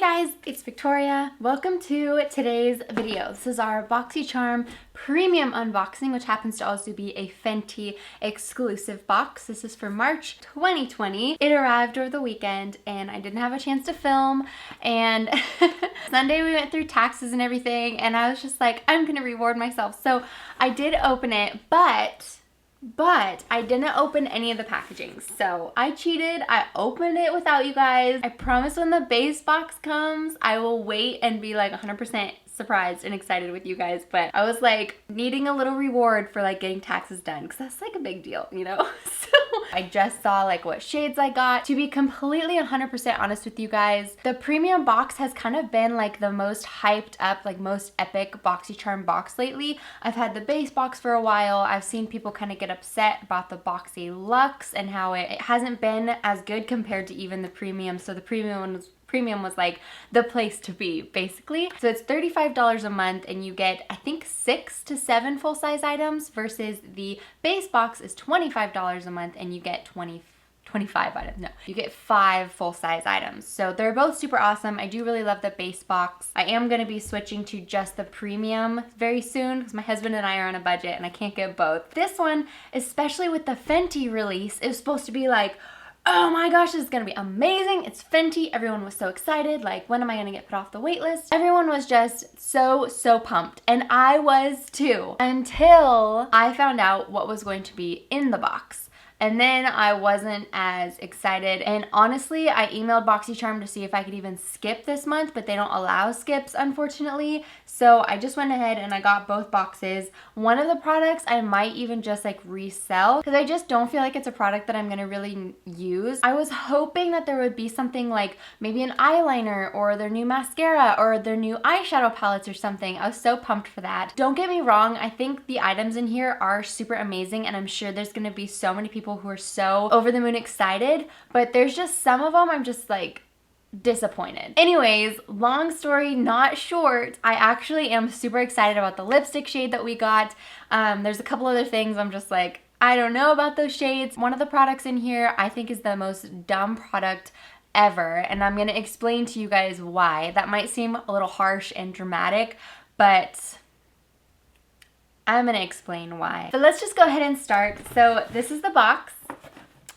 guys, it's Victoria. Welcome to today's video. This is our BOXYCHARM premium unboxing, which happens to also be a Fenty exclusive box. This is for March 2020. It arrived over the weekend and I didn't have a chance to film, and Sunday we went through taxes and everything, and I was just like, I'm gonna reward myself. So I did open it, but I didn't open any of the packaging. So I cheated. I opened it without you guys. I promise when the base box comes, I will wait and be like 100% surprised and excited with you guys. But I was like needing a little reward for like getting taxes done, because that's like a big deal, you know? So I just saw like what shades I got. To be completely 100% honest with you guys, the premium box has kind of been like the most hyped up, like most epic BOXYCHARM box lately. I've had the base box for a while. I've seen people kind of get upset about the Boxy Luxe and how it hasn't been as good compared to even the premium. So the premium was like the place to be, basically. So it's $35 a month and you get, I think, 6 to 7 full-size items, versus the base box is $25 a month and you get 25 items. No, you get 5 full-size items. So they're both super awesome. I do really love the base box. I am going to be switching to just the premium very soon because my husband and I are on a budget and I can't get both. This one, especially with the Fenty release, it was supposed to be like, oh my gosh, this is gonna be amazing. It's Fenty. Everyone was so excited. Like, when am I gonna get put off the wait list? Everyone was just so pumped. And I was too, until I found out what was going to be in the box. And then I wasn't as excited. And honestly, I emailed BOXYCHARM to see if I could even skip this month, but they don't allow skips, unfortunately. So I just went ahead and I got both boxes. One of the products I might even just like resell, because I just don't feel like it's a product that I'm gonna really use. I was hoping that there would be something like maybe an eyeliner or their new mascara or their new eyeshadow palettes or something. I was so pumped for that. Don't get me wrong, I think the items in here are super amazing, and I'm sure there's gonna be so many people who are so over the moon excited, but there's just some of them I'm just like disappointed. Anyways, long story not short, I actually am super excited about the lipstick shade that we got. There's a couple other things I'm just like, I don't know about those shades. One of the products in here I think is the most dumb product ever, and I'm gonna explain to you guys why. That might seem a little harsh and dramatic, but I'm gonna explain why. But let's just go ahead and start. So this is the box.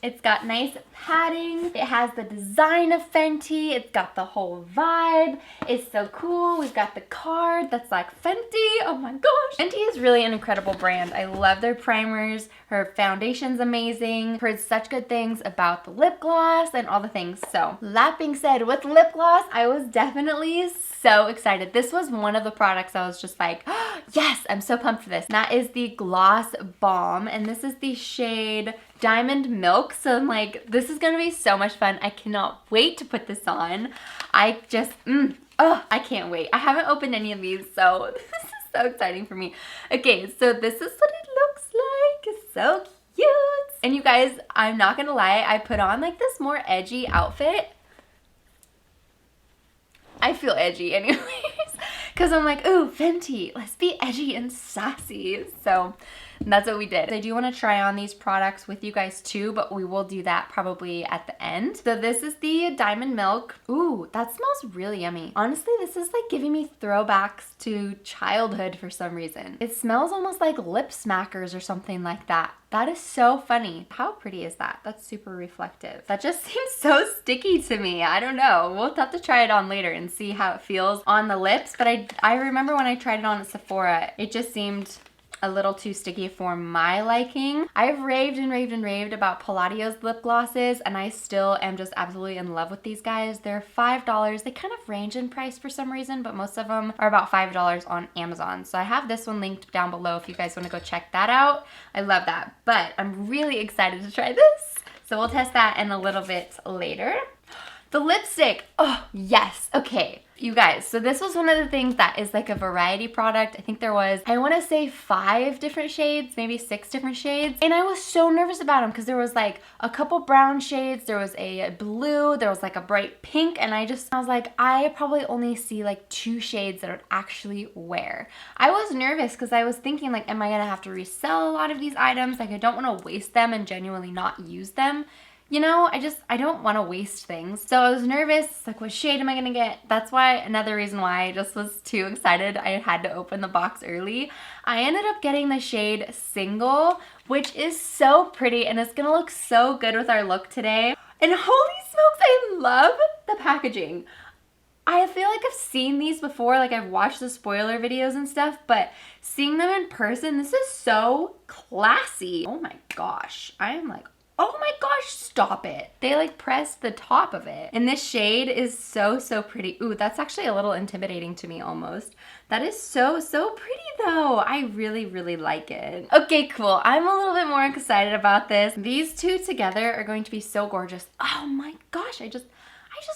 It's got nice padding. It has the design of Fenty. It's got the whole vibe. It's so cool. We've got the card that's like Fenty. Oh my gosh. Fenty is really an incredible brand. I love their primers. Her foundation's amazing. Heard such good things about the lip gloss and all the things. So that being said, with lip gloss, I was definitely so excited. This was one of the products I was just like, oh, yes, I'm so pumped for this. And that is the Gloss Bomb, and this is the shade Diamond Milk. So I'm like, this is gonna be so much fun. I cannot wait to put this on. I just, I can't wait. I haven't opened any of these, so this is so exciting for me. Okay, so this is what it looks like. It's so cute. And you guys, I'm not gonna lie, I put on like this more edgy outfit. I feel edgy anyways, because I'm like, ooh, Fenty, let's be edgy and sassy. So that's what we did. I do want to try on these products with you guys too, but we will do that probably at the end. So this is the Diamond Milk. Ooh, that smells really yummy. Honestly, this is like giving me throwbacks to childhood for some reason. It smells almost like lip smackers or something like that. That is so funny. How pretty is that? That's super reflective. That just seems so sticky to me. I don't know. We'll have to try it on later and see how it feels on the lips. But I remember when I tried it on at Sephora, it just seemed a little too sticky for my liking. I've raved and raved and raved about Palladio's lip glosses, and I still am just absolutely in love with these guys. They're $5. They kind of range in price for some reason, but most of them are about $5 on Amazon. So I have this one linked down below if you guys want to go check that out. I love that, but I'm really excited to try this. So we'll test that in a little bit later. The lipstick, oh yes, okay. You guys, so this was one of the things that is like a variety product. I think there was, I want to say 5 different shades, maybe 6 different shades. And I was so nervous about them because there was like a couple brown shades, there was a blue, there was like a bright pink, and I was like, I probably only see like 2 shades that I would actually wear. I was nervous because I was thinking like, am I gonna have to resell a lot of these items? Like, I don't want to waste them and genuinely not use them. you know, I don't want to waste things. So I was nervous, like what shade am I gonna get? That's why, another reason why I just was too excited. I had to open the box early. I ended up getting the shade Single, which is so pretty and it's gonna look so good with our look today. And holy smokes, I love the packaging. I feel like I've seen these before, like I've watched the spoiler videos and stuff, but seeing them in person, this is so classy. Oh my gosh, I am like, oh my gosh, stop it. They like pressed the top of it. And this shade is so, so pretty. Ooh, that's actually a little intimidating to me almost. That is so, so pretty though. I really, really like it. Okay, cool. I'm a little bit more excited about this. These two together are going to be so gorgeous. Oh my gosh, I just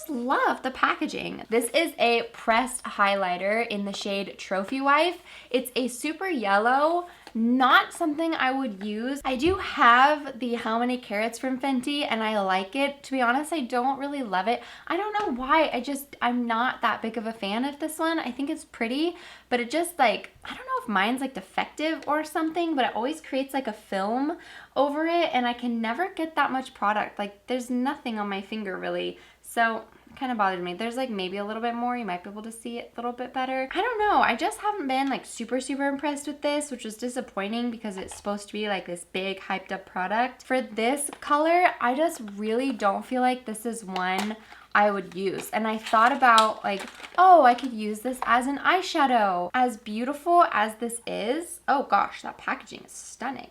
love the packaging. This is a pressed highlighter in the shade Trophy Wife. It's a super yellow, not something I would use. I do have the How Many Carats from Fenty and I like it. To be honest, I don't really love it. I don't know why. I'm not that big of a fan of this one. I think it's pretty, but it just like, I don't know if mine's like defective or something, but it always creates like a film over it and I can never get that much product. Like there's nothing on my finger really. So it kind of bothered me. There's like maybe a little bit more. You might be able to see it a little bit better. I don't know. I just haven't been like super, super impressed with this, which was disappointing because it's supposed to be like this big hyped up product. For this color, I just really don't feel like this is one I would use. And I thought about like, oh, I could use this as an eyeshadow. As beautiful as this is, oh gosh, that packaging is stunning.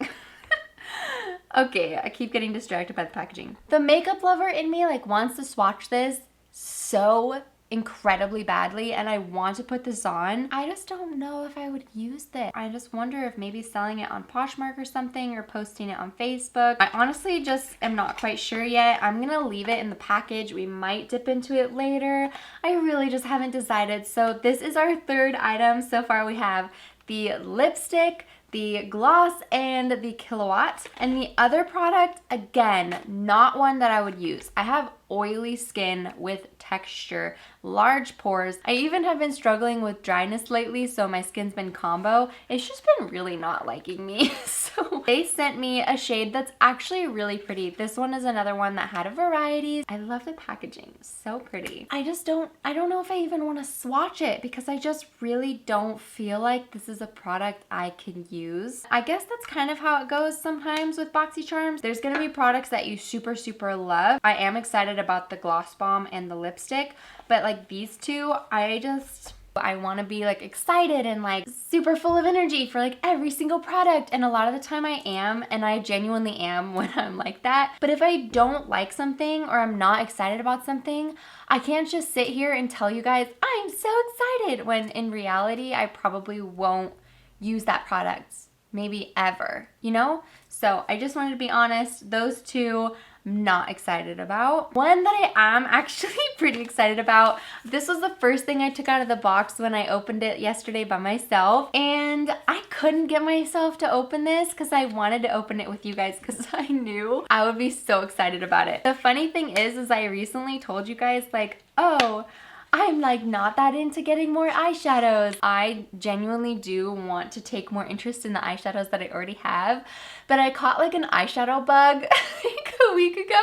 Okay, I keep getting distracted by the packaging. The makeup lover in me like wants to swatch this so incredibly badly and I want to put this on. I just don't know if I would use this. I just wonder if maybe selling it on Poshmark or something or posting it on Facebook. I honestly just am not quite sure yet. I'm gonna leave it in the package. We might dip into it later. I really just haven't decided. So this is our third item. So far we have the lipstick, the gloss, and the Killawatt. And the other product, again, not one that I would use. I have oily skin with texture, large pores. I even have been struggling with dryness lately, so my skin's been combo. It's just been really not liking me. So they sent me a shade that's actually really pretty. This one is another one that had a variety. I love the packaging, so pretty. I don't know if I even want to swatch it because I just really don't feel like this is a product I can use. I guess that's kind of how it goes sometimes with BOXYCHARMs. There's gonna be products that you super, super love. I am excited about the Gloss Bomb and the lipstick, but like these two, I want to be like excited and like super full of energy for like every single product, and a lot of the time I am, and I genuinely am when I'm like that. But if I don't like something or I'm not excited about something, I can't just sit here and tell you guys I'm so excited when in reality I probably won't use that product maybe ever, you know? So I just wanted to be honest. Those two I'm not excited about. One that I am actually pretty excited about. This was the first thing I took out of the box when I opened it yesterday by myself, and I couldn't get myself to open this because I wanted to open it with you guys because I knew I would be so excited about it. The funny thing is I recently told you guys like, oh, I'm like not that into getting more eyeshadows. I genuinely do want to take more interest in the eyeshadows that I already have, but I caught like an eyeshadow bug like a week ago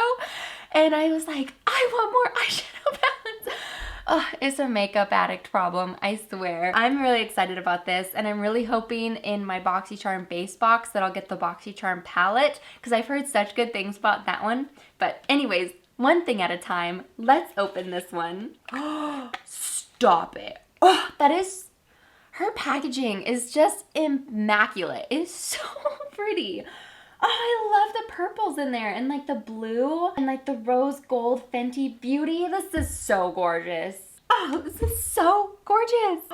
and I was like, I want more eyeshadow palettes. Oh, it's a makeup addict problem, I swear. I'm really excited about this and I'm really hoping in my BOXYCHARM base box that I'll get the BOXYCHARM palette because I've heard such good things about that one. But anyways, one thing at a time. Let's open this one. Oh, stop it. Oh, her packaging is just immaculate. It's so pretty. Oh, I love the purples in there and like the blue and like the rose gold Fenty Beauty. This is so gorgeous. Oh, this is so gorgeous.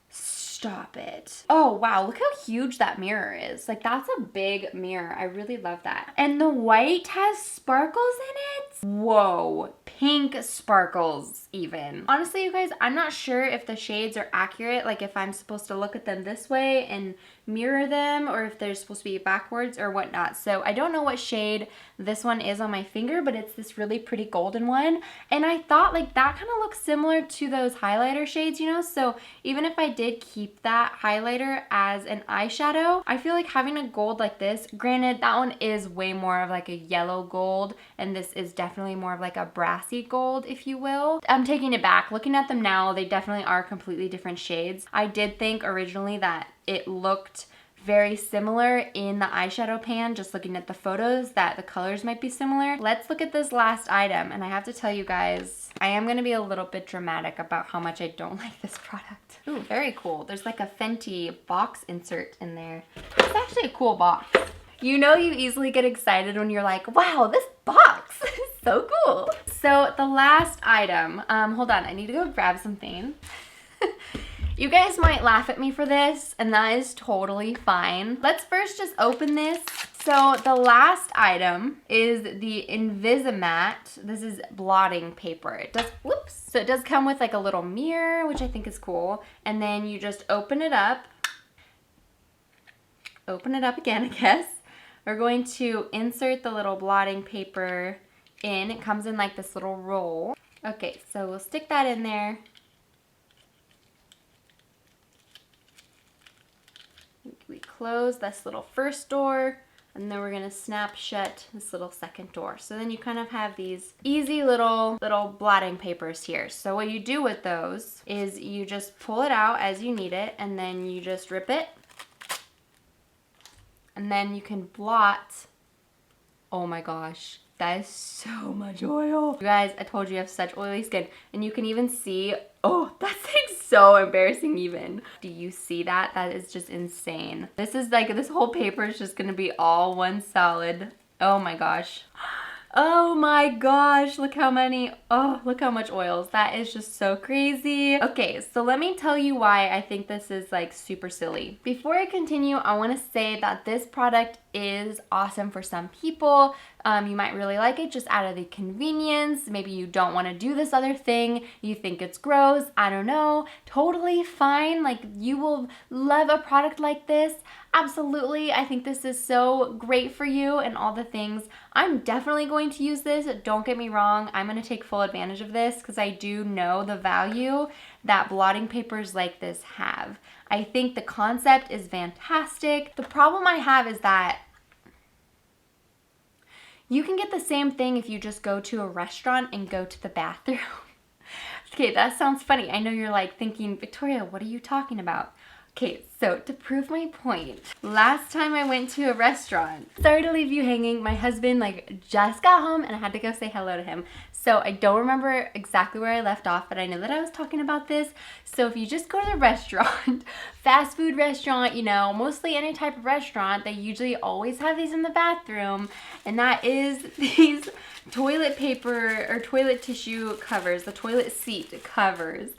Stop it. Oh, wow. Look how huge that mirror is. Like, that's a big mirror. I really love that. And the white has sparkles in it. Whoa. Pink sparkles even. Honestly, you guys, I'm not sure if the shades are accurate. Like, if I'm supposed to look at them this way and mirror them or if they're supposed to be backwards or whatnot. So I don't know what shade this one is on my finger, but it's this really pretty golden one. And I thought like that kind of looks similar to those highlighter shades, you know? So even if I did keep keep that highlighter as an eyeshadow. I feel like having a gold like this, granted that one is way more of like a yellow gold, and this is definitely more of like a brassy gold, if you will. I'm taking it back. Looking at them now, they definitely are completely different shades. I did think originally that it looked very similar in the eyeshadow pan, just looking at the photos, that the colors might be similar. Let's look at this last item, and I have to tell you guys, I am gonna be a little bit dramatic about how much I don't like this product. Ooh, very cool. There's like a Fenty box insert in there. It's actually a cool box. You know you easily get excited when you're like, wow, this box is so cool. So the last item, hold on, I need to go grab something. You guys might laugh at me for this, and that is totally fine. Let's first just open this. So the last item is the Invisimatte. This is blotting paper. It does, whoops. So it does come with like a little mirror, which I think is cool. And then you just open it up. Open it up again, I guess. We're going to insert the little blotting paper in. It comes in like this little roll. Okay, so we'll stick that in there. We close this little first door, and then we're gonna snap shut this little second door. So then you kind of have these easy little blotting papers here. So what you do with those is you just pull it out as you need it, and then you just rip it, and then you can blot. Oh my gosh, that is so much oil. You guys, I told you I have such oily skin, and you can even see, oh, that's like so embarrassing even. Do you see that? That is just insane. This is like, this whole paper is just gonna be all one solid. Oh my gosh. Oh my gosh, look how many, oh, look how much oils. That is just so crazy. Okay, so let me tell you why I think this is like super silly. Before I continue, I wanna say that this product is awesome for some people. You might really like it just out of the convenience. Maybe you don't want to do this other thing. You think it's gross. I don't know. Totally fine. Like, you will love a product like this. Absolutely. I think this is so great for you and all the things. I'm definitely going to use this. Don't get me wrong. I'm going to take full advantage of this because I do know the value that blotting papers like this have. I think the concept is fantastic. The problem I have is that you can get the same thing if you just go to a restaurant and go to the bathroom. Okay, that sounds funny. I know you're like thinking, Victoria, what are you talking about? Okay, so to prove my point, last time I went to a restaurant, sorry to leave you hanging, my husband like just got home and I had to go say hello to him. So I don't remember exactly where I left off, but I know that I was talking about this. So if you just go to the restaurant, fast food restaurant, you know, mostly any type of restaurant, they usually always have these in the bathroom, and that is these toilet paper or toilet tissue covers, the toilet seat covers.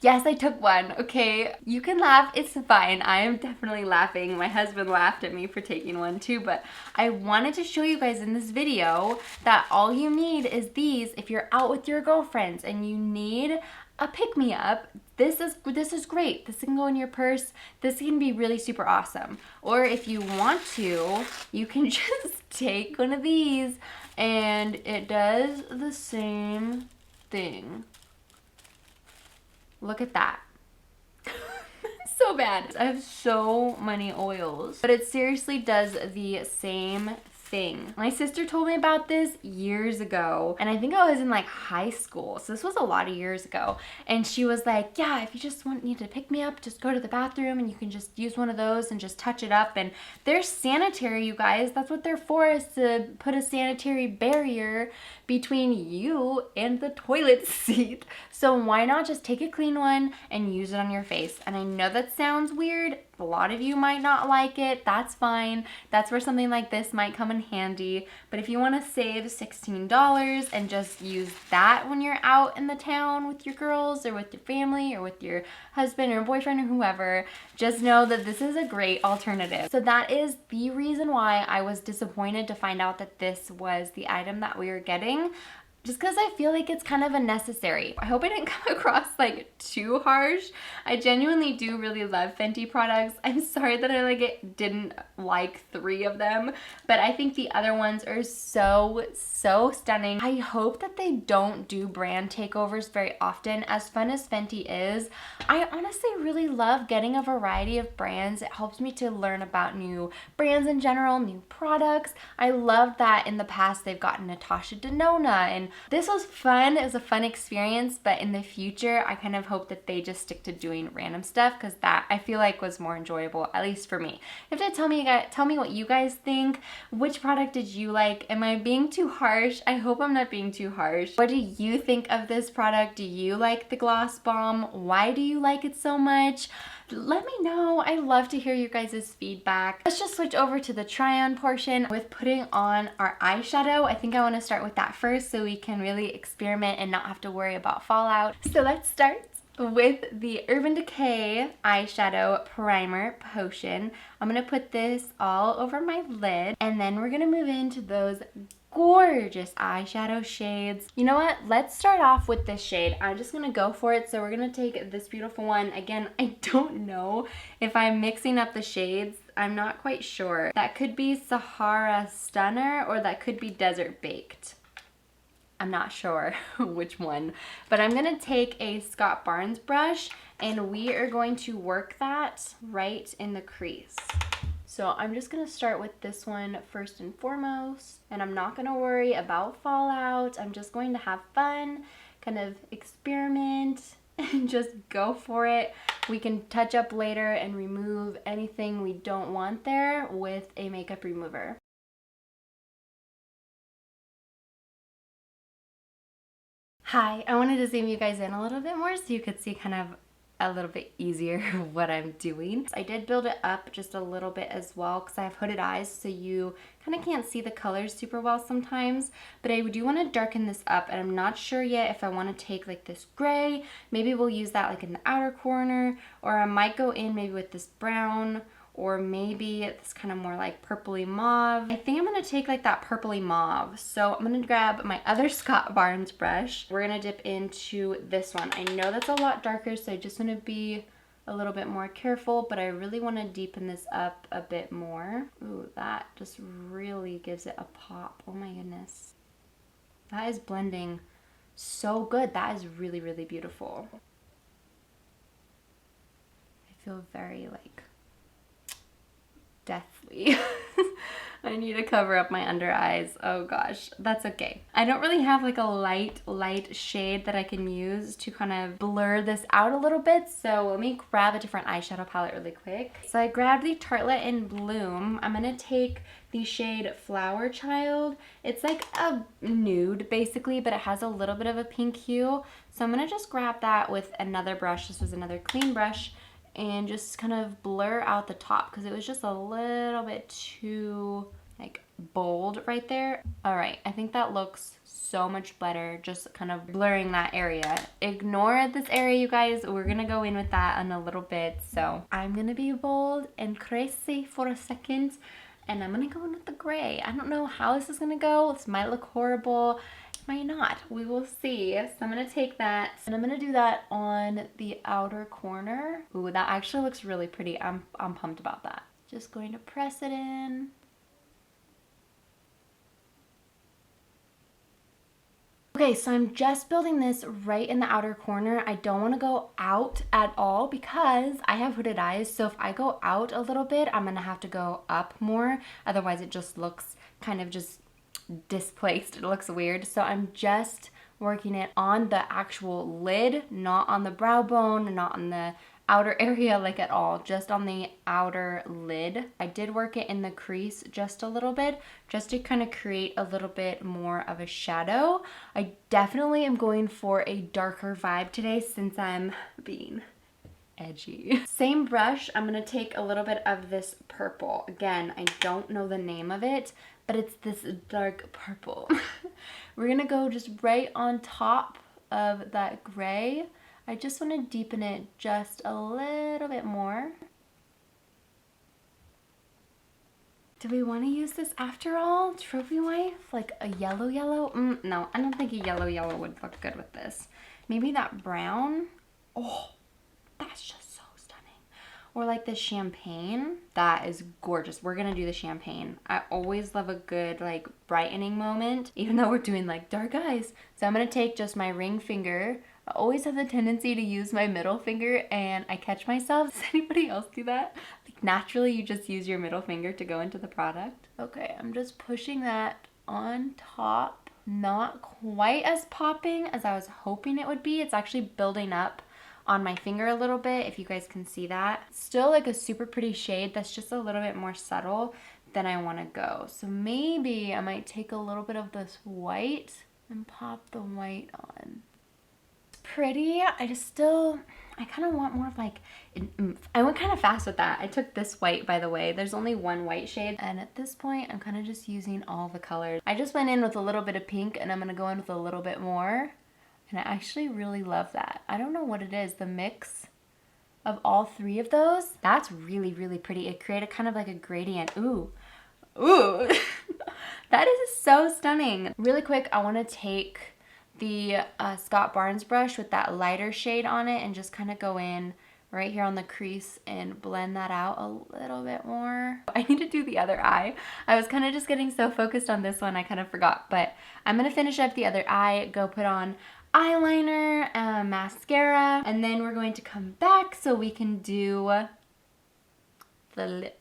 Yes, I took one, okay? You can laugh, it's fine. I am definitely laughing. My husband laughed at me for taking one too, but I wanted to show you guys in this video that all you need is these if you're out with your girlfriends and you need a pick-me-up. This is great. This can go in your purse. This can be really super awesome. Or if you want to, you can just take one of these and it does the same thing. Look at that. So bad. I have so many oils, but it seriously does the same thing. My sister told me about this years ago, and I think I was in like high school, so this was a lot of years ago, and she was like, yeah, if you just need to pick me up, just go to the bathroom and you can just use one of those and just touch it up. And they're sanitary, you guys. That's what they're for, is to put a sanitary barrier between you and the toilet seat. So why not just take a clean one and use it on your face? And I know that sounds weird. A lot of you might not like it. That's fine. That's where something like this might come in handy. But if you want to save $16 and just use that when you're out in the town with your girls or with your family or with your husband or boyfriend or whoever, just know that this is a great alternative. So that is the reason why I was disappointed to find out that this was the item that we were getting. just because I feel like it's kind of unnecessary. I hope I didn't come across like too harsh. I genuinely do really love Fenty products. I'm sorry that I didn't like 3 of them, but I think the other ones are so stunning. I hope that they don't do brand takeovers very often. As fun as Fenty is, I honestly really love getting a variety of brands. It helps me to learn about new brands in general, new products. I love that in the past they've gotten Natasha Denona, and this was fun. It was a fun experience, but in the future I kind of hope that they just stick to doing random stuff, because that I feel like was more enjoyable, at least for me. You have to tell me what you guys think. Which product did you like? Am I being too harsh? I hope I'm not being too harsh. What do you think of this product? Do you like the gloss bomb? Why do you like it so much? Let me know. I love to hear your guys' feedback. Let's just switch over to the try-on portion with putting on our eyeshadow. I think I want to start with that first so we can really experiment and not have to worry about fallout. So let's start with the Urban Decay eyeshadow primer potion. I'm gonna put this all over my lid, and then we're gonna move into those gorgeous eyeshadow shades. You know what? Let's start off with this shade. I'm just gonna go for it. So we're gonna take this beautiful one. Again, I don't know if I'm mixing up the shades. I'm not quite sure. That could be Sahara Stunner or that could be Desert Baked. I'm not sure which one, but I'm gonna take a Scott Barnes brush and we are going to work that right in the crease. So I'm just gonna start with this one first and foremost, and I'm not gonna worry about fallout. I'm just going to have fun, kind of experiment, and just go for it. We can touch up later and remove anything we don't want there with a makeup remover. Hi, I wanted to zoom you guys in a little bit more so you could see kind of a little bit easier what I'm doing. I did build it up just a little bit as well because I have hooded eyes, so you kind of can't see the colors super well sometimes, but I do want to darken this up, and I'm not sure yet if I want to take like this gray. Maybe we'll use that like in the outer corner, or I might go in maybe with this brown, or maybe it's kind of more like purpley mauve. I think I'm gonna take like that purpley mauve. So I'm gonna grab my other Scott Barnes brush. We're gonna dip into this one. I know that's a lot darker, so I just wanna be a little bit more careful, but I really wanna deepen this up a bit more. Ooh, that just really gives it a pop. Oh my goodness. That is blending so good. That is really, really beautiful. I feel very like deathly. I need to cover up my under eyes. Oh gosh, that's okay. I don't really have like a light shade that I can use to kind of blur this out a little bit, so let me grab a different eyeshadow palette really quick. So I grabbed the Tartelette in Bloom. I'm gonna take the shade Flower Child. It's like a nude basically, but it has a little bit of a pink hue. So I'm gonna just grab that with another brush. This was another clean brush, and just kind of blur out the top because it was just a little bit too like bold right there. All right, I think that looks so much better, just kind of blurring that area. Ignore this area, you guys. We're gonna go in with that in a little bit. So I'm gonna be bold and crazy for a second, and I'm gonna go in with the gray. I don't know how this is gonna go. This might look horrible. Might not. We will see. So I'm gonna take that and I'm gonna do that on the outer corner. Ooh, that actually looks really pretty. I'm pumped about that. Just going to press it in. Okay, so I'm just building this right in the outer corner. I don't want to go out at all because I have hooded eyes. So if I go out a little bit, I'm gonna have to go up more. Otherwise it just looks kind of just displaced. It looks weird. So I'm just working it on the actual lid, not on the brow bone, not on the outer area like at all, just on the outer lid. I did work it in the crease just a little bit, just to kind of create a little bit more of a shadow. I definitely am going for a darker vibe today since I'm being edgy. Same brush, I'm gonna take a little bit of this purple. Again, I don't know the name of it, but it's this dark purple. We're gonna go just right on top of that gray. I just want to deepen it just a little bit more. Do we want to use this after all? Trophy wife? Like a yellow? No, I don't think a yellow would look good with this. Maybe that brown? Oh, that's just so stunning. Or like the champagne. That is gorgeous. We're gonna do the champagne. I always love a good like brightening moment, even though we're doing like dark eyes. So I'm gonna take just my ring finger. I always have the tendency to use my middle finger and I catch myself. Does anybody else do that? Like naturally you just use your middle finger to go into the product. Okay, I'm just pushing that on top. Not quite as popping as I was hoping it would be. It's actually building up on my finger a little bit, if you guys can see that. Still like a super pretty shade that's just a little bit more subtle than I want to go. So maybe I might take a little bit of this white and pop the white on. It's pretty. I kind of want more of like an oomph. I went kind of fast with that. I took this white, by the way. There's only one white shade. And at this point, I'm kind of just using all the colors. I just went in with a little bit of pink and I'm going to go in with a little bit more. And I actually really love that. I don't know what it is, the mix of all three of those. That's really, really pretty. It created kind of like a gradient. Ooh, ooh, that is so stunning. Really quick, I wanna take the Scott Barnes brush with that lighter shade on it and just kind of go in right here on the crease and blend that out a little bit more. I need to do the other eye. I was kind of just getting so focused on this one, I kind of forgot, but I'm gonna finish up the other eye, go put on eyeliner, mascara, and then we're going to come back so we can do the lips.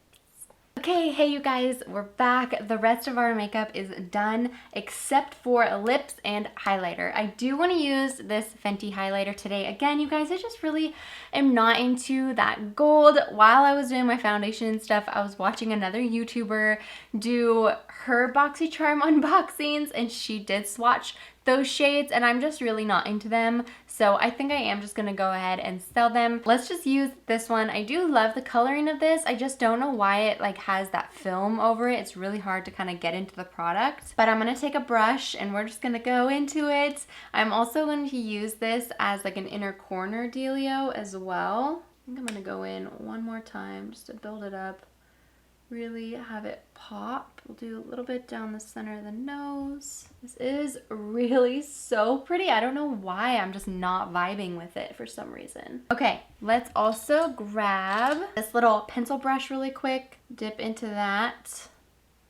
Okay, hey you guys, we're back. The rest of our makeup is done except for lips and highlighter. I do want to use this Fenty highlighter today. Again, you guys, I just really am not into that gold. While I was doing my foundation and stuff, I was watching another YouTuber do her BOXYCHARM unboxings and she did swatch those shades and I'm just really not into them. So I think I am just gonna go ahead and sell them. Let's just use this one. I do love the coloring of this. I just don't know why it like has that film over it. It's really hard to kind of get into the product. But I'm gonna take a brush and we're just gonna go into it. I'm also going to use this as like an inner corner dealio as well. I think I'm gonna go in one more time just to build it up. Really have it pop. We'll do a little bit down the center of the nose. This is really so pretty. I don't know why I'm just not vibing with it for some reason. Okay, let's also grab this little pencil brush really quick, dip into that,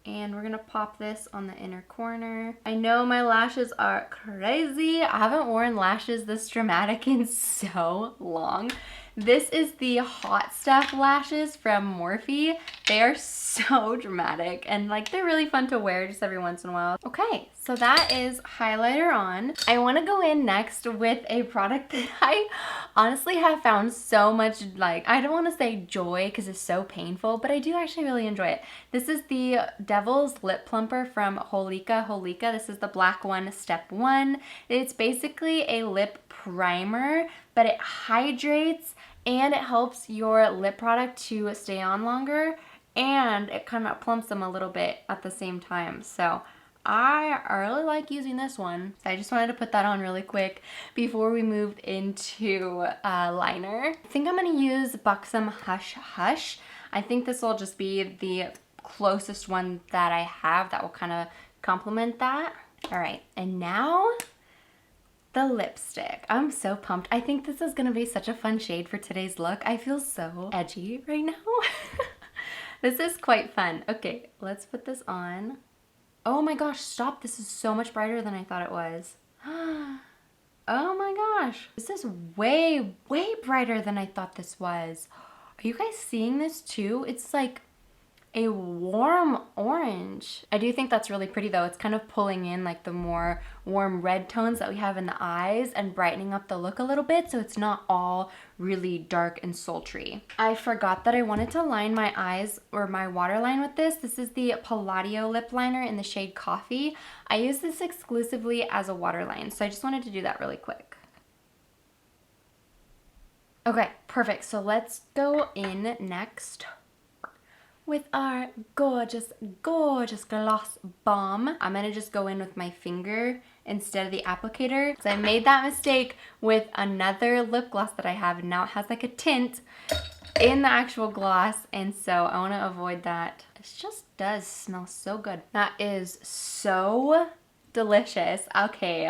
and we're gonna pop this on the inner corner. I know my lashes are crazy. I haven't worn lashes this dramatic in so long. This is the Hot Stuff lashes from Morphe. They are so dramatic and like they're really fun to wear just every once in a while. Okay, so that is highlighter on. I want to go in next with a product that I honestly have found so much, like, I don't want to say joy because it's so painful, but I do actually really enjoy it. This is the Devil's Lip Plumper from Holika. This is the black one, step 1. It's basically a lip primer, but it hydrates and it helps your lip product to stay on longer and it kind of plumps them a little bit at the same time. So I really like using this one. So I just wanted to put that on really quick before we moved into liner. I think I'm gonna use Buxom Hush Hush. I think this will just be the closest one that I have that will kind of complement that. All right, and now the lipstick. I'm so pumped. I think this is gonna be such a fun shade for today's look. I feel so edgy right now. This is quite fun. Okay, let's put this on. Oh my gosh, stop. This is so much brighter than I thought it was. Oh my gosh. This is way, way brighter than I thought this was. Are you guys seeing this too? It's like a warm orange. I do think that's really pretty though. It's kind of pulling in like the more warm red tones that we have in the eyes and brightening up the look a little bit so it's not all really dark and sultry. I forgot that I wanted to line my eyes or my waterline with this. This is the Palladio lip liner in the shade Coffee. I use this exclusively as a waterline, so I just wanted to do that really quick. Okay, perfect. So let's go in next with our gorgeous, gorgeous gloss bomb. I'm gonna just go in with my finger instead of the applicator. So I made that mistake with another lip gloss that I have, and now it has like a tint in the actual gloss, and so I wanna avoid that This just does smell so good. That is so delicious. Okay,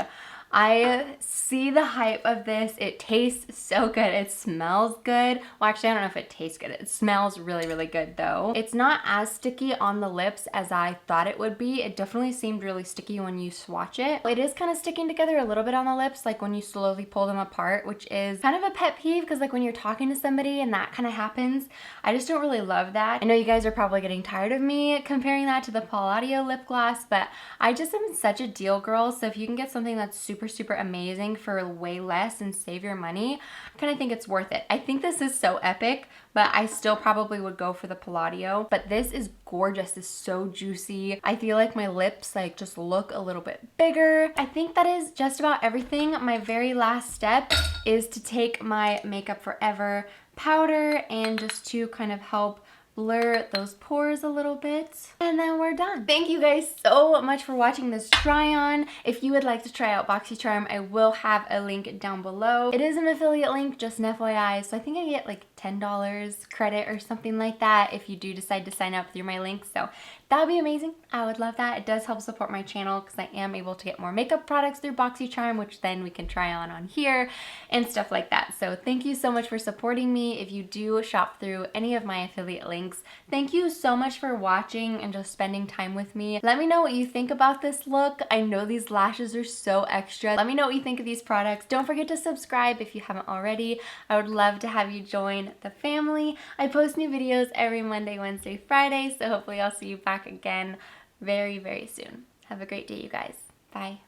I see the hype of this. It tastes so good. It smells good. Well, actually, I don't know if it tastes good. It smells really, really good though. It's not as sticky on the lips as I thought it would be. It definitely seemed really sticky when you swatch it. It is kind of sticking together a little bit on the lips, like when you slowly pull them apart, which is kind of a pet peeve because like when you're talking to somebody and that kind of happens, I just don't really love that. I know you guys are probably getting tired of me comparing that to the Palladio lip gloss, but I just am such a deal girl. So if you can get something that's super amazing for way less and save your money, I kind of think it's worth it. I think this is so epic, but I still probably would go for the Palladio. But this is gorgeous. It's so juicy. I feel like my lips like just look a little bit bigger. I think that is just about everything. My very last step is to take my Makeup Forever powder and just to kind of help blur those pores a little bit, and then we're done. Thank you guys so much for watching this try on. If you would like to try out BOXYCHARM, I will have a link down below. It is an affiliate link, just an FYI, so I think I get like $10 credit or something like that if you do decide to sign up through my link, so that would be amazing. I would love that. It does help support my channel because I am able to get more makeup products through BOXYCHARM, which then we can try on here and stuff like that. So thank you so much for supporting me. If you do shop through any of my affiliate links, thank you so much for watching and just spending time with me. Let me know what you think about this look. I know these lashes are so extra. Let me know what you think of these products. Don't forget to subscribe if you haven't already. I would love to have you join the family. I post new videos every Monday, Wednesday, Friday, so hopefully I'll see you back again very soon. Have a great day, you guys. Bye.